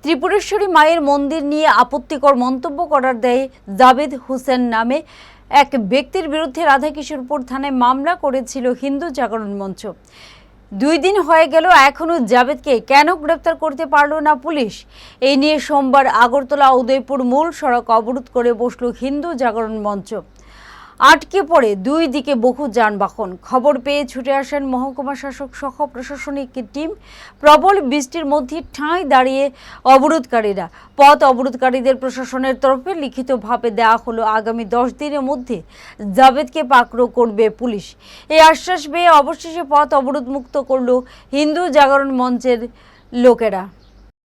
ত্রিপুরেশ্বরী মায়ের মন্দির নিয়ে আপত্তিকর মন্তব্য করার দায়ে জাবেদ হোসেন নামে এক ব্যক্তির বিরুদ্ধে রাধাকিশোরপুর থানায় মামলা করেছিল হিন্দু জাগরণ মঞ্চ। 2 দিন হয়ে গেল, এখনও জাবেদকে কেন গ্রেপ্তার করতে পারল না পুলিশ? এই নিয়ে সোমবার আগরতলা উদয়পুর মূল সড়ক অবরোধ করে বসল হিন্দু জাগরণ মঞ্চ। আটকে পড়ে 2 দিকে বহু যানবাহন। খবর পেয়ে ছুটে আসেন মহকুমা শাসক সহ প্রশাসনিক টিম। প্রবল বৃষ্টির মধ্যে ঠাঁই দাঁড়িয়ে অবরোধকারীরা। পথ অবরোধকারীদের প্রশাসনের তরফে লিখিতভাবে দেওয়া হলো আগামী 10 দিনের মধ্যে জাবেদকে পাকড়াও করবে পুলিশ। এই আশ্বাস পেয়ে অবশেষে পথ অবরোধ মুক্ত করল হিন্দু জাগরণ মঞ্চের লোকেরা।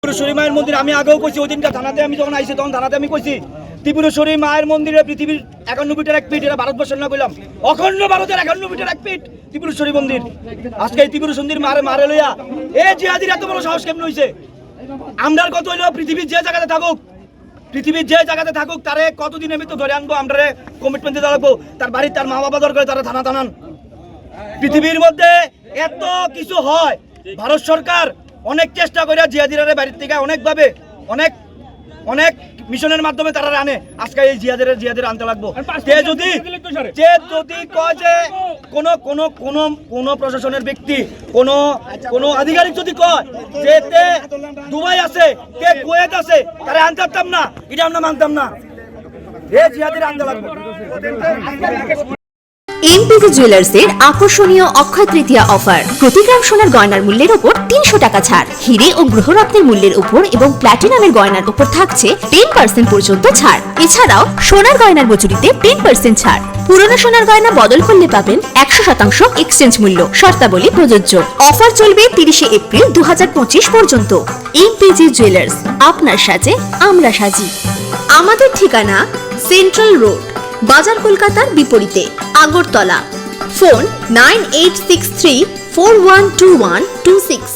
ত্রিপুরেশ্বরী মায়ের মন্দির আমি আগেও কইছি, ওই দিনটা থানাতে আমি যখন আইছি তখন থানাতে আমি কইছি ত্রিপুরেশ্বরী মায়ের মন্দিরে পৃথিবীর 51 ফিটের 1 ফিট, এটা ভারতবর্ষের না কইলাম, অখণ্ড ভারতের 51 ফিটের 1 ফিট ত্রিপুরেশ্বরী মন্দির। আজকে এই ত্রিপুরেশ্বরী মারে লইয়া এ জিহাদির এত বড় সাহস কেমন হইছে? আমরার কত হইলো পৃথিবীর যে জায়গাতে থাকুক তারে কতদিন আমি তো ধরে আনবো, আমরা কমিটমেন্ট দিতে লাগবো, তার বাড়ির তার মা বাবা দরকার তারা থানা টানান। পৃথিবীর মধ্যে এত কিছু হয়, ভারত সরকার অনেক চেষ্টা করে জিহাদিরা বাড়ির থেকে অনেকভাবে অনেক মিশনের মাধ্যমে তারা আনে। আজকে এই জিহাদের আনতে লাগবো। যদি কয় যে কোন প্রশাসনের ব্যক্তি কোন আধিকারিক যদি কয় যে দুবাই আছে, কে কুয়েত আছে, তারা আনতে পারতাম না, এটা আমরা মানতাম না। এই জিহাদের আনতে লাগবো। এমপিজি জুয়েলার্সের আকর্ষণীয় অক্ষয় তৃতীয়া অফার। প্রতি গ্রাম সোনার গয়নার মূল্যের উপর 300 টাকা ছাড়। হিরে ও গ্রহরত্নের মূল্যের উপর এবং প্ল্যাটিনামের গয়নার উপর থাকছে 10% পর্যন্ত ছাড়। এছাড়াও সোনার গয়নার মজুরিতে 10% ছাড়। পুরনো সোনার গয়না বদল করলে পাবেন 100% এক্সচেঞ্জ মূল্য। শর্তাবলী প্রযোজ্য। অফার চলবে 30 এপ্রিল 2025 পর্যন্ত। এমপিজি জুয়েলার্স, আপনার সাজে আমরা সাজি। আমাদের ঠিকানা সেন্ট্রাল রোড, বাজার কলকাতার বিপরীতে, আগরতলা। ফোন 9863412126।